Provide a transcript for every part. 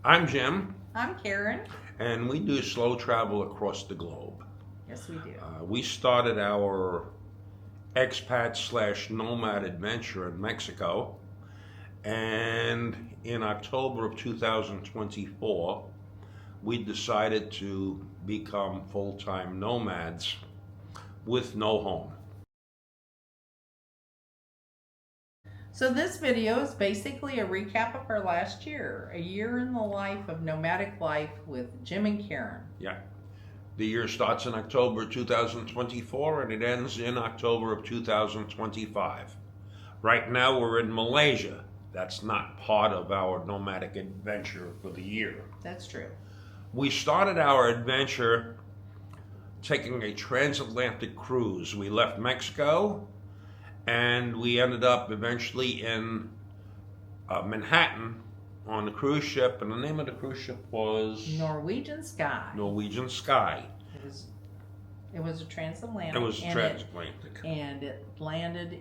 I'm Jim, I'm Karen. and we do slow travel across the globe. Yes, we do. We started our expat/nomad adventure in Mexico, and in October of 2024, we decided to become full-time nomads with no home. So this video is basically a recap of our last year, a year in the life of nomadic life with Jim and Karen. Yeah. The year starts in October 2024 and it ends in October of 2025. Right now we're in Malaysia. That's not part of our nomadic adventure for the year. That's true. We started our adventure taking a transatlantic cruise. We left Mexico and we ended up eventually in Manhattan on the cruise ship, and the name of the cruise ship was Norwegian Sky. Norwegian Sky. It was a transatlantic. It was transatlantic. And it ported.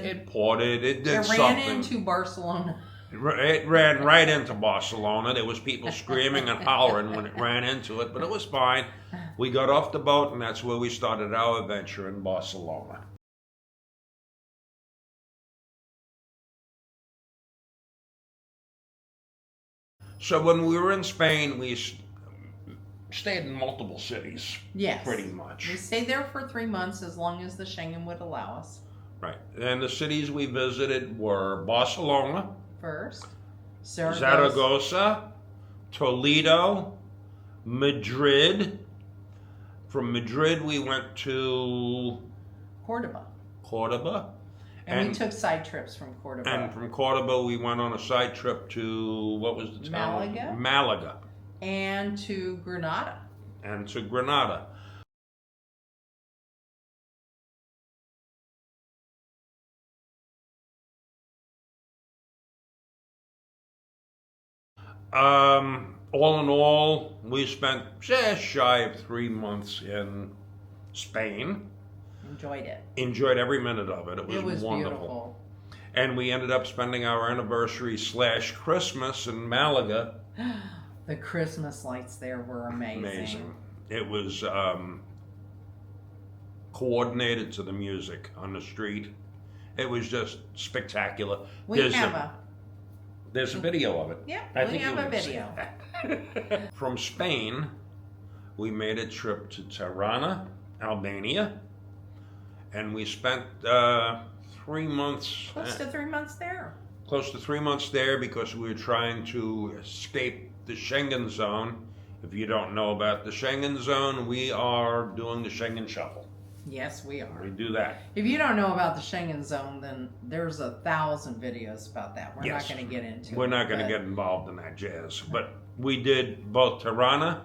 It ported. It did something. It ran into Barcelona. It ran right into Barcelona. There was people screaming and hollering when it ran into it, but it was fine. We got off the boat, and that's where we started our adventure in Barcelona. So when we were in Spain, we stayed in multiple cities. Yes. Pretty much. We stayed there for 3 months, as long as the Schengen would allow us. Right. And the cities we visited were Barcelona, First, Zaragoza, Toledo, Madrid. From Madrid, we went to Cordoba. And we took side trips from Cordoba. And from Cordoba, we went on a side trip to, what was the town? Malaga. And to Granada. All in all, we spent just shy of 3 months in Spain. Enjoyed every minute of it. It was wonderful. Beautiful. And we ended up spending our anniversary/Christmas in Malaga. The Christmas lights there were amazing. It was coordinated to the music on the street. It was just spectacular. There's a video of it. Yeah, we have a video. From Spain, we made a trip to Tirana, Albania, and we spent 3 months. Close to 3 months there. Close to 3 months there because we were trying to escape the Schengen zone. If you don't know about the Schengen zone, we are doing the Schengen shuffle. Yes, we are. We do that. If you don't know about the Schengen zone, then there's 1,000 videos about that. We're not going to get into it. We're not going to get involved in that jazz. But we did both Tirana.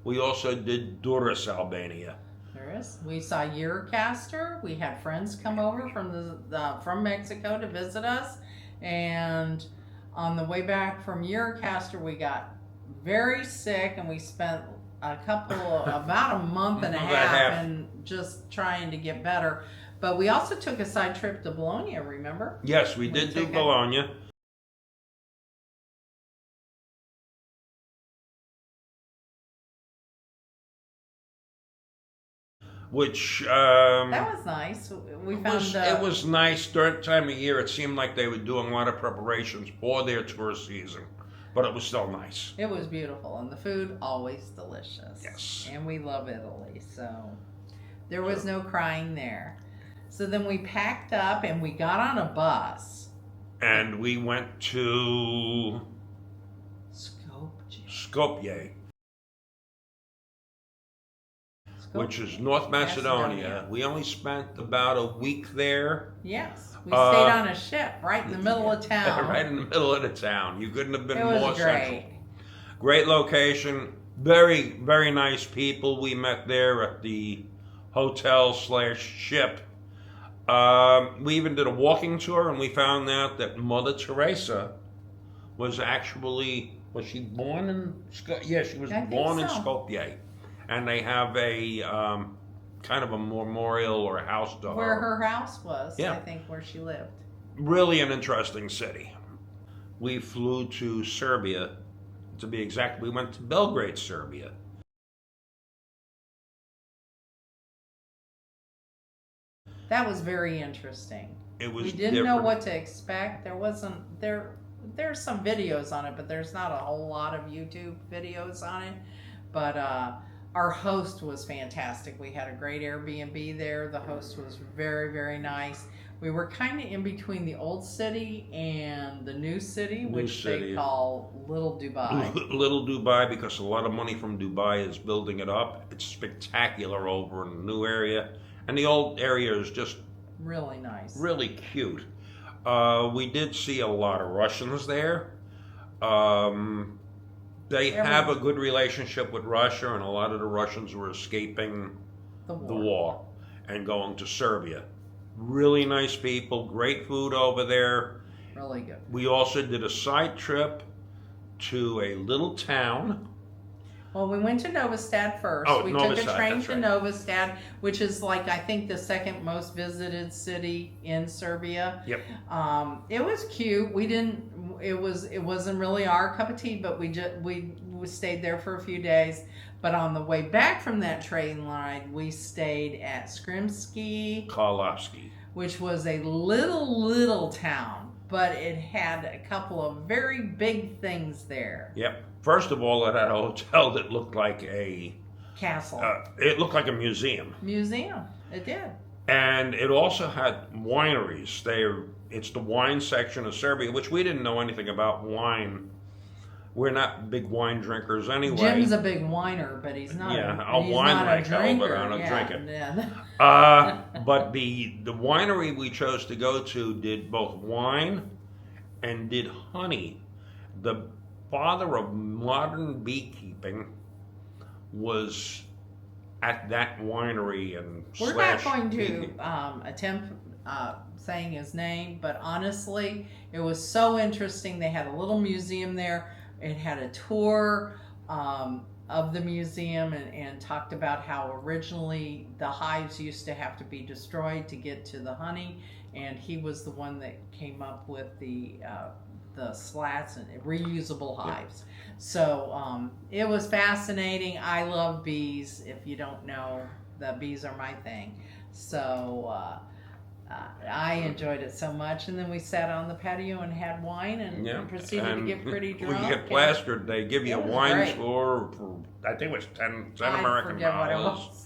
We also did Durres, Albania. We saw Eurocaster. We had friends come over from Mexico to visit us. And on the way back from Eurocaster, we got very sick, and we spent about a month and a half and just trying to get better. But we also took a side trip to Bologna, remember? Yes, we did do Bologna. Which that was nice. It was nice. During the time of year, it seemed like they were doing a lot of preparations for their tourist season. But it was still nice. It was beautiful, and the food always delicious. Yes. And we love Italy, so there was no crying there. So then we packed up and we got on a bus. And we went to Skopje, which is North Macedonia. We only spent about a week there. Yes. We stayed on a ship right in the middle of town. Right in the middle of the town. You couldn't have been more great. central. Great location. Very, very nice people we met there at the hotel/ship. We even did a walking tour, and we found out that Mother Teresa was she born in Skopje? Yeah, she was born in Skopje. And they have a kind of a memorial or a house to her. Where her house was, yeah. I think, where she lived. Really an interesting city. we flew to Serbia. To be exact, we went to Belgrade, Serbia. That was very interesting. It was We didn't know different. what to expect. There's some videos on it, but there's not a whole lot of YouTube videos on it. But our host was fantastic. We had a great Airbnb there. The host was very, very nice. We were kind of in between the old city and the new city, which they call Little Dubai. Little Dubai, because a lot of money from Dubai is building it up. It's spectacular over in the new area. And the old area is just really nice. Really cute. We did see a lot of Russians there. They have a good relationship with Russia, and a lot of the Russians were escaping the war and going to Serbia. Really nice people, great food over there. Really good. We also did a side trip to a little town. Well, we went to Novastad first. We took a train to Novastad, which is like, I think, the second most visited city in Serbia. Yep. It was cute. It wasn't really our cup of tea, but we stayed there for a few days. But on the way back from that train line, we stayed at Karlovsky, which was a little town, but it had a couple of very big things there. Yep. First of all, it had a hotel that looked like a castle. It looked like a museum. It did. And it also had wineries. It's the wine section of Serbia, which we didn't know anything about wine. We're not big wine drinkers anyway. Jim's a big whiner, but he's not. Yeah, a wine drinker. But I don't drink it. Yeah. But the winery we chose to go to did both wine and did honey. The father of modern beekeeping was at that winery, and we're not going to attempt saying his name, but honestly, it was so interesting. They had a little museum there. It had a tour of the museum and talked about how originally the hives used to have to be destroyed to get to the honey, and he was the one that came up with the slats and reusable hives. So it was fascinating. I love bees. If you don't know, the bees are my thing. So I enjoyed it so much. And then we sat on the patio and had wine and proceeded to get pretty drunk. We get plastered. They give you a wine tour for, I think it was 10 American dollars.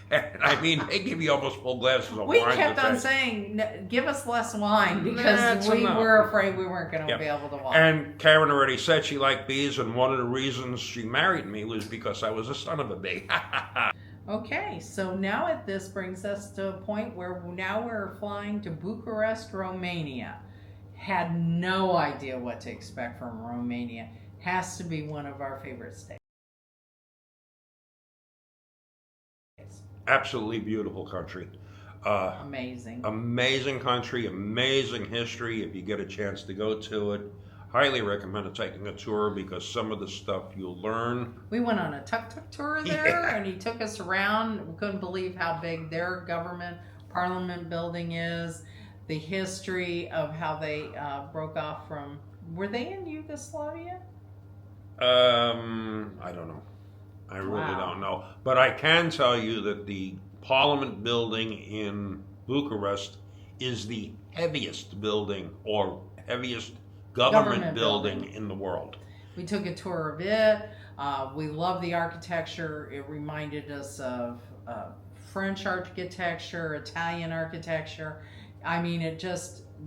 I mean, they give you almost full glasses of wine. We kept on saying, give us less wine, because we were afraid we weren't going to be able to wine. And Karen already said she liked bees, and one of the reasons she married me was because I was a son of a bee. Okay, so now this brings us to a point where now we're flying to Bucharest, Romania. Had no idea what to expect from Romania. Has to be one of our favorite states. Absolutely beautiful country. Amazing. Amazing country, amazing history. If you get a chance to go to it, highly recommend taking a tour, because some of the stuff you'll learn. We went on a tuk-tuk tour there, and he took us around. We couldn't believe how big their parliament building is. The history of how they broke off from... Were they in Yugoslavia? I don't know. I really don't know. But I can tell you that the Parliament building in Bucharest is the heaviest building, or heaviest government building in the world. We took a tour of it. We love the architecture. It reminded us of French architecture, Italian architecture. I mean,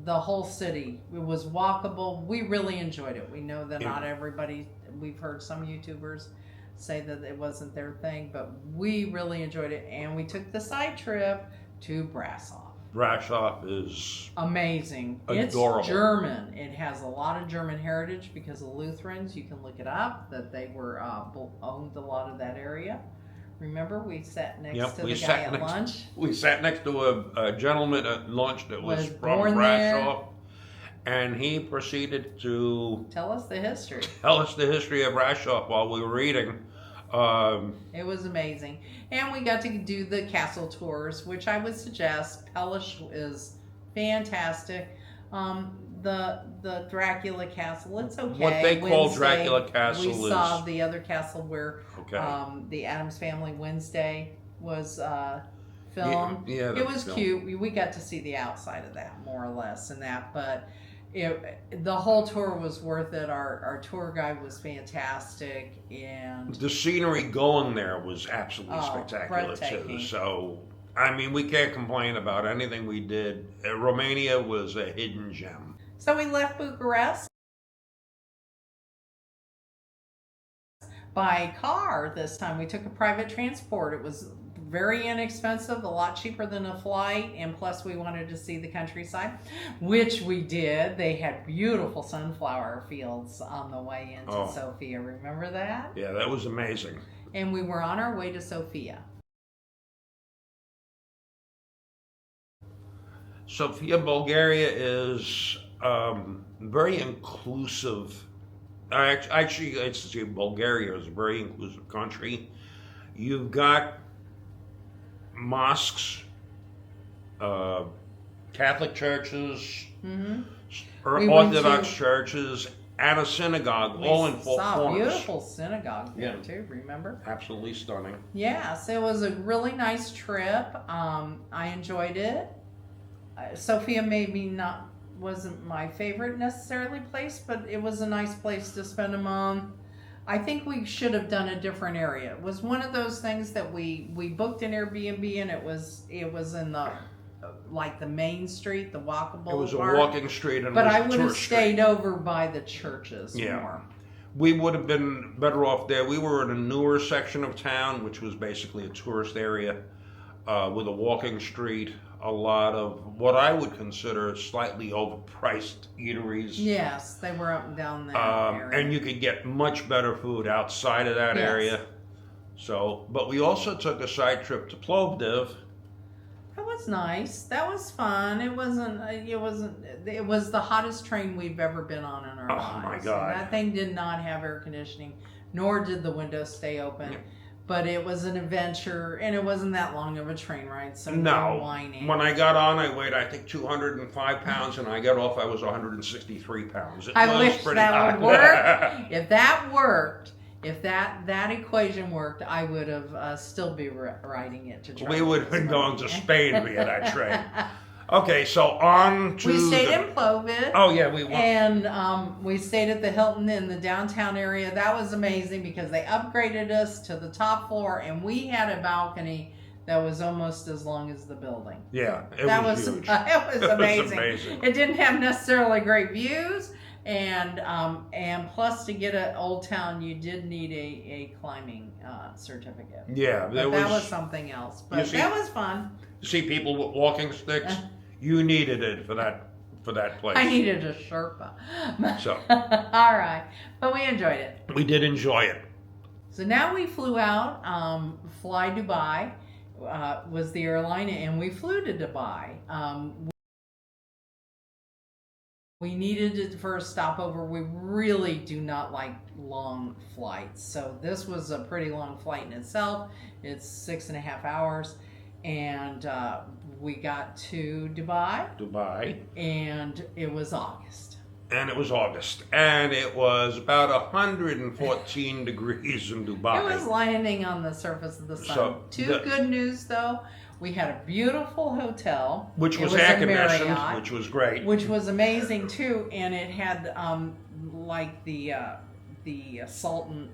the whole city, it was walkable. We really enjoyed it. We know that not everybody, we've heard some YouTubers say that it wasn't their thing, but we really enjoyed it. And we took the side trip to Brasov. Brasov is amazing. Adorable. It's German. It has a lot of German heritage because of Lutherans. You can look it up, that they were owned a lot of that area. Remember, we sat next to the guy at lunch. We sat next to a gentleman at lunch that was from Brasov, and he proceeded to tell us the history. Of Brasov while we were eating. It was amazing. And we got to do the castle tours, which I would suggest. Pelish is fantastic. The Dracula Castle. It's okay. What they call Wednesday, Dracula Castle we is... saw the other castle where Okay. the Addams Family Wednesday was filmed. Yeah, it was cute. We got to see the outside of that more or less and that, but the whole tour was worth it. Our tour guide was fantastic, and the scenery going there was absolutely spectacular too. So, I mean, we can't complain about anything we did. Romania was a hidden gem. So we left Bucharest by car this time. We took a private transport. It was very inexpensive, a lot cheaper than a flight, and plus we wanted to see the countryside, which we did. They had beautiful sunflower fields on the way into Sofia. Remember that? Yeah, that was amazing. And we were on our way to Sofia. Sofia, Bulgaria is very inclusive. Actually, I'd say Bulgaria is a very inclusive country. You've got mosques, Catholic churches, Orthodox churches, and a synagogue, all in full force. We saw a beautiful synagogue there too, remember? Absolutely stunning. Yes, it was a really nice trip. I enjoyed it. Sofia wasn't my favorite necessarily place, but it was a nice place to spend a month. I think we should have done a different area. It was one of those things that we booked an Airbnb, and it was in the the main street, the walkable. It was a walking street, and but I would have stayed over by the churches more. We would have been better off there. We were in a newer section of town, which was basically a tourist area with a walking street. A lot of what I would consider slightly overpriced eateries. Yes, they were up and down that area. And you could get much better food outside of that area. So, but we also took a side trip to Plovdiv. That was nice. That was fun. It was the hottest train we've ever been on in our lives. Oh my God. That thing did not have air conditioning, nor did the windows stay open. But it was an adventure, and it wasn't that long of a train ride, so no whining. When I got on, I weighed, I think, 205 pounds, and I got off, I was 163 pounds. I wish that would work. If that worked, if that equation worked, I would have still be riding it to We would have been going to Spain via that train. Okay, so on to... We stayed in Plovdiv. Oh, yeah, we went. And we stayed at the Hilton in the downtown area. That was amazing because they upgraded us to the top floor, and we had a balcony that was almost as long as the building. Yeah, it was huge. It was amazing. It didn't have necessarily great views, and plus to get at Old Town, you did need a climbing certificate. Yeah, that was something else. But that was fun. You see people with walking sticks? You needed it for that place. I needed a Sherpa. So. All right. But we enjoyed it. We did enjoy it. So now we flew out. Fly Dubai was the airline, and we flew to Dubai. We needed it for a stopover. We really do not like long flights. So this was a pretty long flight in itself. It's 6.5 hours. And we got to Dubai. And it was August. And it was about 114 degrees in Dubai. It was landing on the surface of the sun. So good news, though. We had a beautiful hotel. Which was air conditioned, which was great. Which was amazing, too. And it had, the Sultan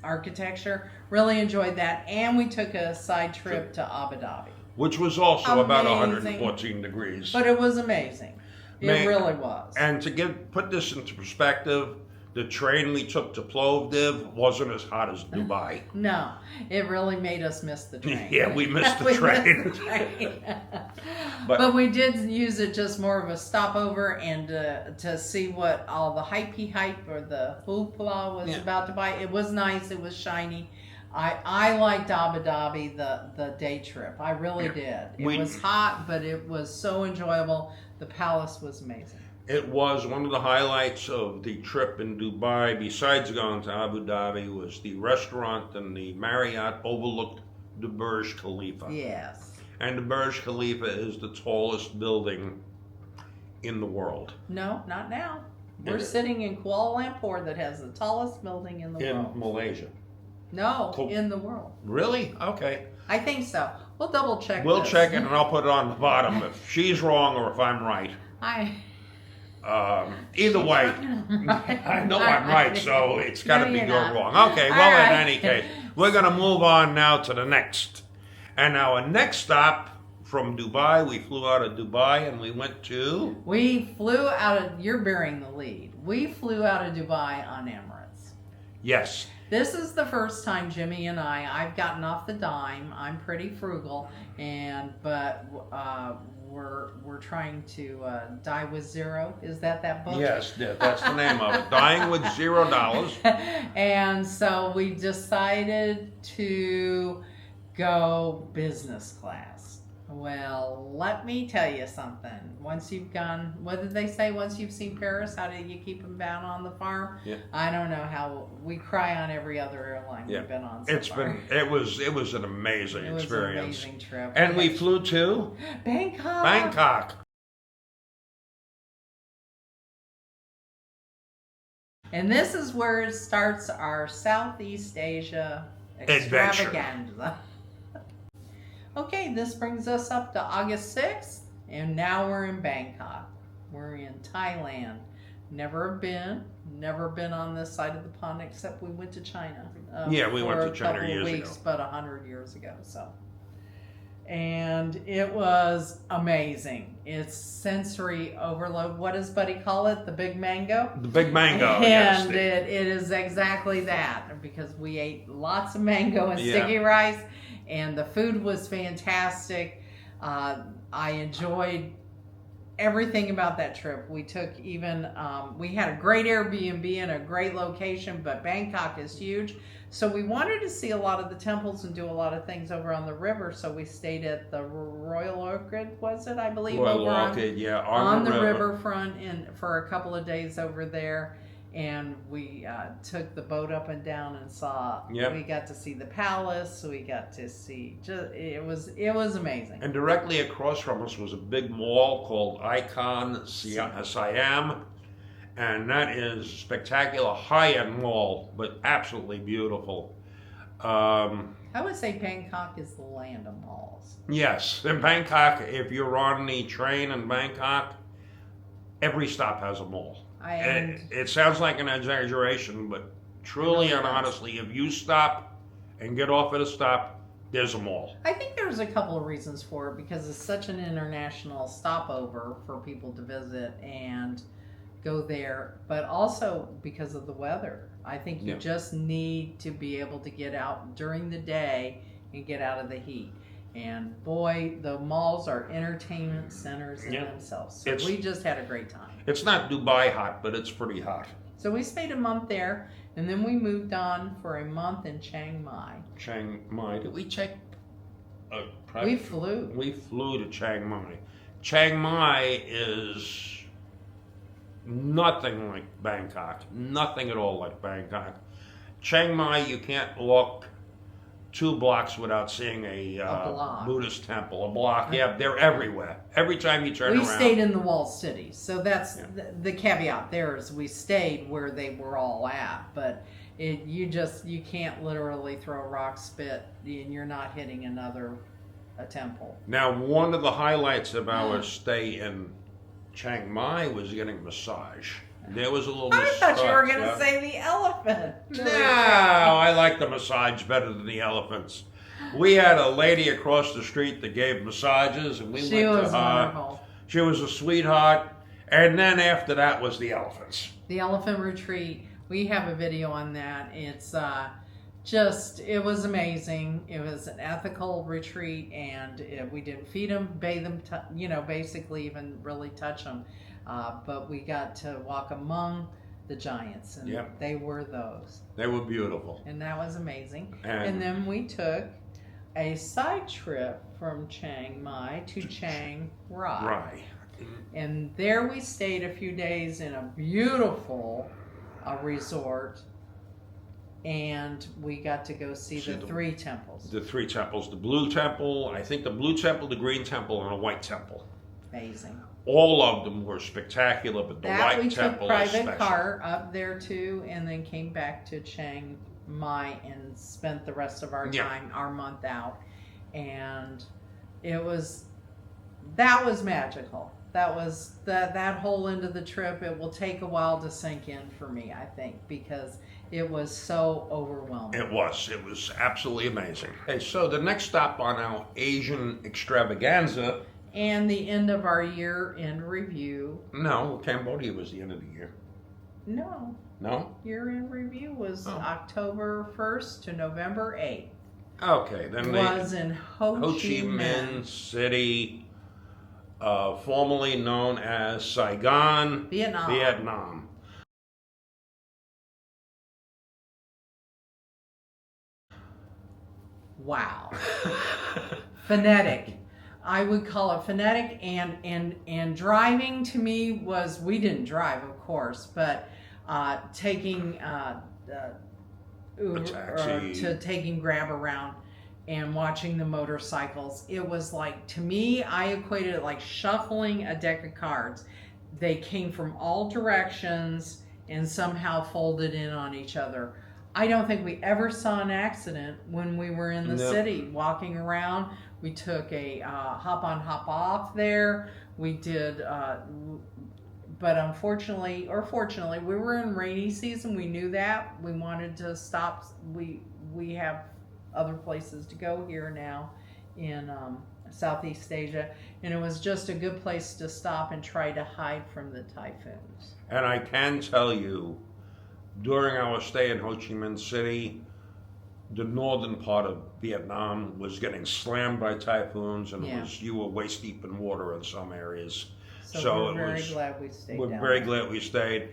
architecture. Really enjoyed that. And we took a side trip to Abu Dhabi. Which was also about 114 degrees. But it was amazing. It really was. And to put this into perspective, the train we took to Plovdiv wasn't as hot as Dubai. No, it really made us miss the train. Yeah, we missed the train. But we did use it just more of a stopover and to see what all the hype or the hoopla was about Dubai. It was nice. It was shiny. I liked Abu Dhabi, the day trip. I really did. It was hot, but it was so enjoyable. The palace was amazing. It was one of the highlights of the trip in Dubai, besides going to Abu Dhabi, was the restaurant and the Marriott overlooked the Burj Khalifa. Yes. And the Burj Khalifa is the tallest building in the world. No, not now. We're Is it? sitting in Kuala Lumpur that has the tallest building in the In world. Malaysia. No, Cool. in the world. Really? Okay. I think so. We'll double check. We'll this. check it and I'll put it on the bottom if she's wrong or if I'm right. Either way, I know I'm right, so it's got to No, be you're you're not. wrong. Okay, well, All in right. any case, we're going to move on now to the next. And our next stop from Dubai, we flew out of Dubai and we went to... We flew out of, you're bearing the lead. We flew out of Dubai on Emirates. Yes. This is the first time Jimmy and I've gotten off the dime. I'm pretty frugal, but we're trying to die with zero. Is that book? Yes, that's the name of it. Dying with $0. And so we decided to go business class. Well, let me tell you something. Once you've gone, what did they say? Once you've seen Paris, how do you keep them down on the farm? Yeah. I don't know how. We cry on every other airline we've been on. It was an amazing It was experience. an amazing trip. And we flew to Bangkok. And this is where it starts our Southeast Asia extravaganza. Okay, this brings us up to August 6th, and now we're in Bangkok. We're in Thailand. Never been on this side of the pond except we went to China. Yeah, we went to China for a couple years of weeks, ago. but 100 years ago. So, and it was amazing. It's sensory overload. What does Buddy call it? The big mango. the Big Mango. And yes. it is exactly that, because we ate lots of mango and Yeah. sticky rice, and the food was fantastic. I enjoyed everything about that trip. We took we had a great Airbnb in a great location, but Bangkok is huge. So we wanted to see a lot of the temples and do a lot of things over on the river. So we stayed at the Royal Orchid, was it? I believe Royal over on- Orchid, yeah, on the riverfront for a couple of days over there, and we took the boat up and down and saw. Yep. We got to see the palace. We got to see. It was amazing. And directly across from us was a big mall called Icon Siam, and that is a spectacular high-end mall, but absolutely beautiful. I would say Bangkok is the land of malls. Yes, in Bangkok, if you're on the train in Bangkok, every stop has a mall. It sounds like an exaggeration, but truly and honestly, if you stop and get off at a stop, there's a mall. I think there's a couple of reasons for it, because it's such an international stopover for people to visit and go there, but also because of the weather. I think you just need to be able to get out during the day and get out of the heat. And boy, the malls are entertainment centers in themselves. So we just had a great time. It's not Dubai hot, but it's pretty hot. So we stayed a month there, and then we moved on for a month in Chiang Mai. Chiang Mai. Did we check? We flew. We flew to Chiang Mai. Chiang Mai is nothing like Bangkok. Nothing at all like Bangkok. Chiang Mai, you can't walk 2 blocks without seeing a Buddhist temple. A block, yeah, they're everywhere. Every time you turn around. We stayed in the walled city, so that's the caveat there is we stayed where they were all at, but you can't literally throw a rock, spit, and you're not hitting a temple. Now, one of the highlights of our stay in Chiang Mai was getting a massage. There was a little massage. I thought you were going to say the elephant. No, I like the massage better than the elephants. We had a lady across the street that gave massages, and we went to her. Wonderful. She was a sweetheart. And then after that was the elephants. The elephant retreat. We have a video on that. It's it was amazing. It was an ethical retreat, and we didn't feed them, bathe them, basically even really touch them. But we got to walk among the giants, and they were those. They were beautiful. And that was amazing. And then we took a side trip from Chiang Mai to Chiang Rai. Rai. And there we stayed a few days in a beautiful resort, and we got to go see the 3 temples. The 3 temples. The blue temple, I think the blue temple, the green temple, and a white temple. Amazing. All of them were spectacular, but the That we White took Temple is private special. car up there too, and then came back to Chiang Mai and spent the rest of our time, our month out, and that was magical. That was that whole end of the trip. It will take a while to sink in for me, I think, because it was so overwhelming. It was absolutely amazing. Hey, so the next stop on our Asian extravaganza. And the end of our year-end review. No, Cambodia was the end of the year. No. No? Year-end review was October 1st to November 8th. Okay, then was in Ho Chi Minh City, formerly known as Saigon, Vietnam. Wow. Phonetic. I would call it phonetic, and driving to me was, we didn't drive, of course, but taking Uber to taking Grab around and watching the motorcycles. It was like, to me, I equated it like shuffling a deck of cards. They came from all directions and somehow folded in on each other. I don't think we ever saw an accident when we were in the city walking around. We took a hop on, hop off there. We did, but unfortunately, or fortunately, we were in rainy season. We knew that. We wanted to stop. We have other places to go here now in Southeast Asia, and it was just a good place to stop and try to hide from the typhoons. And I can tell you, during our stay in Ho Chi Minh City, the northern part of Vietnam was getting slammed by typhoons, and you were waist deep in water in some areas. So we're very glad we stayed. We're very glad we stayed.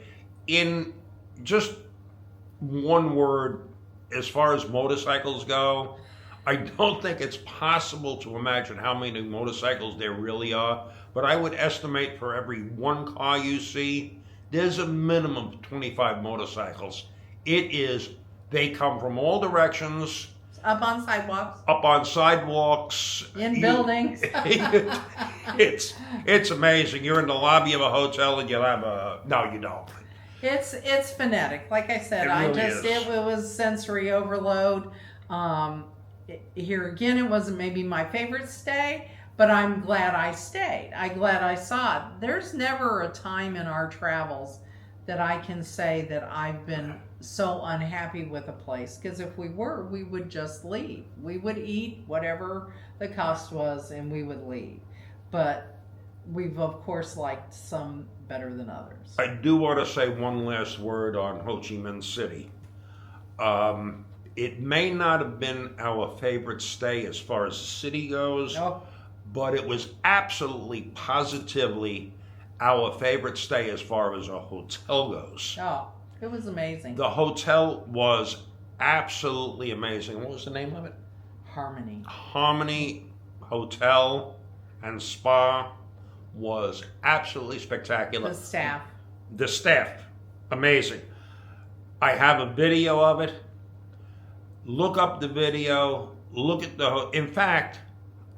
In just one word, as far as motorcycles go, I don't think it's possible to imagine how many motorcycles there really are, but I would estimate for every one car you see, there's a minimum of 25 motorcycles. They come from all directions. Up on sidewalks. Up on sidewalks. In buildings. It's amazing. You're in the lobby of a hotel and you'll have no, you don't. It's phonetic. Like I said, it was sensory overload. Here again, it wasn't maybe my favorite stay, but I'm glad I stayed. I'm glad I saw it. There's never a time in our travels that I can say that I've been so unhappy with a place, because if we were, we would just leave. We would eat whatever the cost was and we would leave. But we've of course liked some better than others. I do want to say one last word on Ho Chi Minh City. It may not have been our favorite stay as far as the city goes, but it was absolutely positively our favorite stay as far as a hotel goes. Oh, it was amazing. The hotel was absolutely amazing. What was the name of it? Harmony Hotel and Spa was absolutely spectacular. The staff, amazing. I have a video of it. Look up the video. Look at in fact,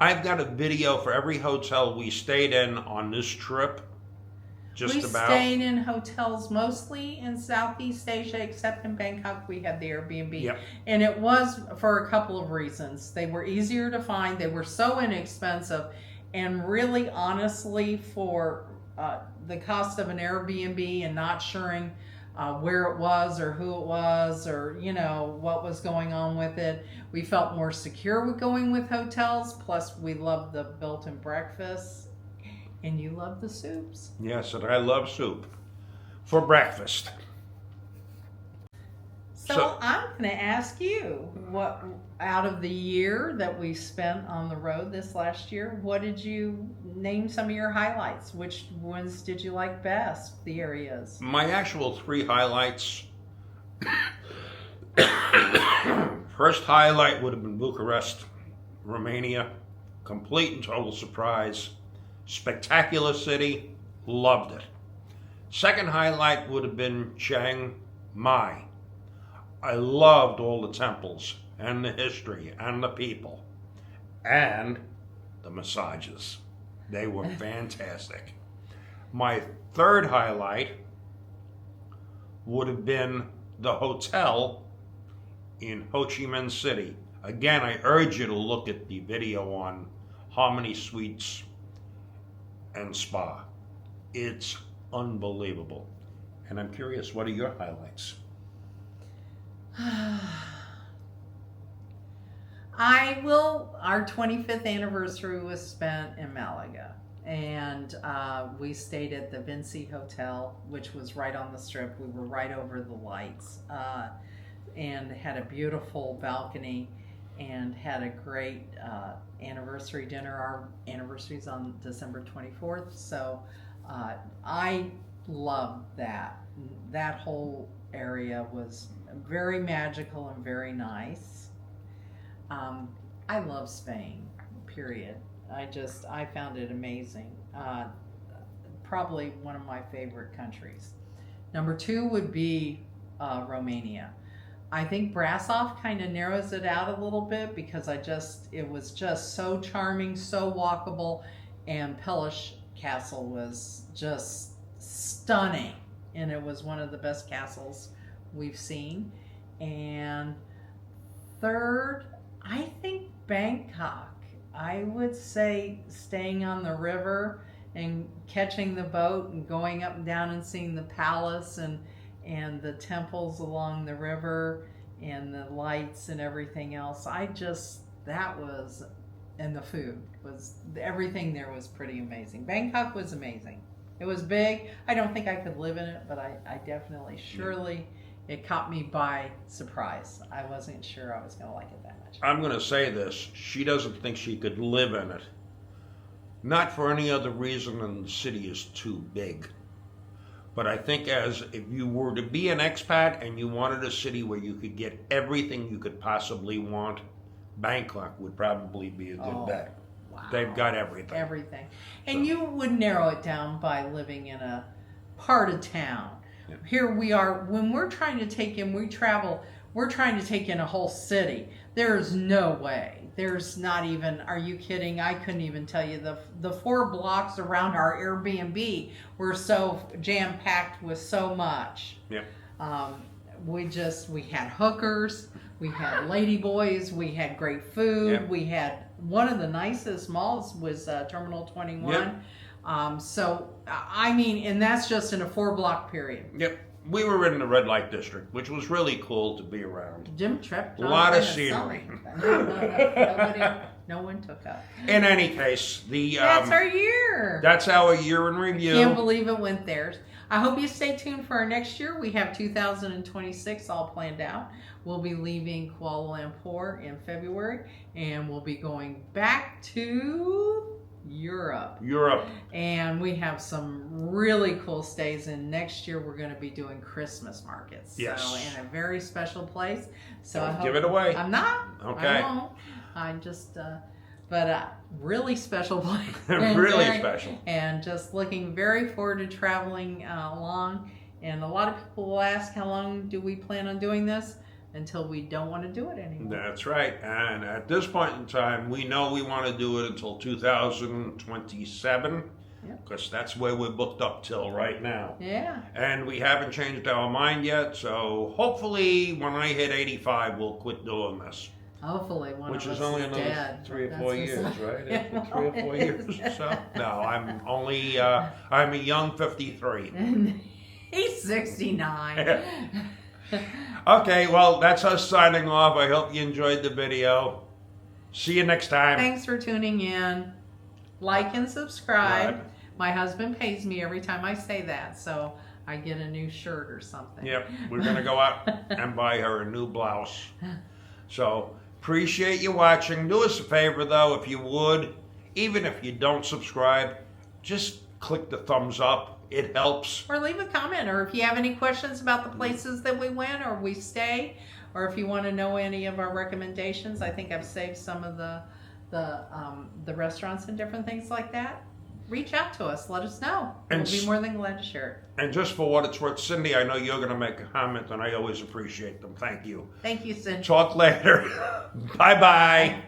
I've got a video for every hotel we stayed in on this trip. We stayed in hotels mostly in Southeast Asia, except in Bangkok we had the Airbnb. Yep. And it was for a couple of reasons. They were easier to find, they were so inexpensive, and really honestly for the cost of an Airbnb and not sure where it was or who it was or what was going on with it, we felt more secure with going with hotels. Plus we loved the built-in breakfast. And you love the soups. Yes, and I love soup for breakfast. So I'm going to ask you, what out of the year that we spent on the road this last year, what did you name some of your highlights? Which ones did you like best, the areas? My actual 3 highlights. First highlight would have been Bucharest, Romania. Complete and total surprise. Spectacular city, loved it. Second highlight would have been Chiang Mai. I loved all the temples and the history and the people and the massages. They were fantastic. My third highlight would have been the hotel in Ho Chi Minh City. Again, I urge you to look at the video on Harmony Suites and Spa. It's unbelievable. And I'm curious, what are your highlights? Our 25th anniversary was spent in Malaga. And we stayed at the Vinci Hotel, which was right on the strip. We were right over the lights, and had a beautiful balcony, and had a great anniversary dinner. Our anniversary's on December 24th, so I loved that. That whole area was very magical and very nice. I love Spain, period. I found it amazing. Probably one of my favorite countries. Number 2 would be Romania. I think Brasov kind of narrows it out a little bit because it was just so charming, so walkable, and Pelish Castle was just stunning, and it was one of the best castles we've seen. And third, I think Bangkok. I would say staying on the river and catching the boat and going up and down and seeing the palace and the temples along the river and the lights and everything else. And the food everything there was pretty amazing. Bangkok was amazing. It was big. I don't think I could live in it, but I definitely, surely, it caught me by surprise. I wasn't sure I was going to like it that much. I'm going to say this. She doesn't think she could live in it. Not for any other reason than the city is too big. But I think if you were to be an expat and you wanted a city where you could get everything you could possibly want, Bangkok would probably be a good bet. Wow. They've got everything. Everything. And you would narrow it down by living in a part of town. Yeah. Here we are, when we're trying to take in, we're trying to take in a whole city. There's no way. There's not even, are you kidding? I couldn't even tell you. The 4 blocks around our Airbnb were so jam-packed with so much. Yeah. We had hookers, we had ladyboys, we had great food, yeah. We had one of the nicest malls was Terminal 21. Yeah. And that's just in a 4-block period. Yep. We were in the red light district, which was really cool to be around. Jim tripped. A lot of scenery. No one took up. In any case, that's our year. That's our year in review. Can't believe it went there. I hope you stay tuned for our next year. We have 2026 all planned out. We'll be leaving Kuala Lumpur in February, and we'll be going back to Europe. And we have some really cool stays, and next year we're going to be doing Christmas markets. Yes. So in a very special place. So Don't I hope, give it away. I'm not. Okay. I won't. I'm just but really special place. Really special. And just looking very forward to traveling along. And a lot of people will ask, how long do we plan on doing this? Until we don't want to do it anymore. That's right. And at this point in time, we know we want to do it until 2027. Because that's where we're booked up till right now. Yeah. And we haven't changed our mind yet. So hopefully when I hit 85, we'll quit doing this. Hopefully one Which of is us only is another dead. 3 or 4 years, right? Yeah, 3 or 4 years. So no, I'm only I'm a young 53. He's 69. Okay, well, that's us signing off. I hope you enjoyed the video. See you next time. Thanks for tuning in. Like and subscribe. Right. My husband pays me every time I say that, so I get a new shirt or something. Yep, we're going to go out and buy her a new blouse. So, appreciate you watching. Do us a favor, though, if you would. Even if you don't subscribe, just click the thumbs up. It helps. Or leave a comment. Or if you have any questions about the places that we went or we stay, or if you want to know any of our recommendations, I think I've saved some of the restaurants and different things like that. Reach out to us. Let us know. We'll be more than glad to share it. And just for what it's worth, Cindy, I know you're going to make a comment, and I always appreciate them. Thank you. Thank you, Cindy. Talk later. Bye-bye.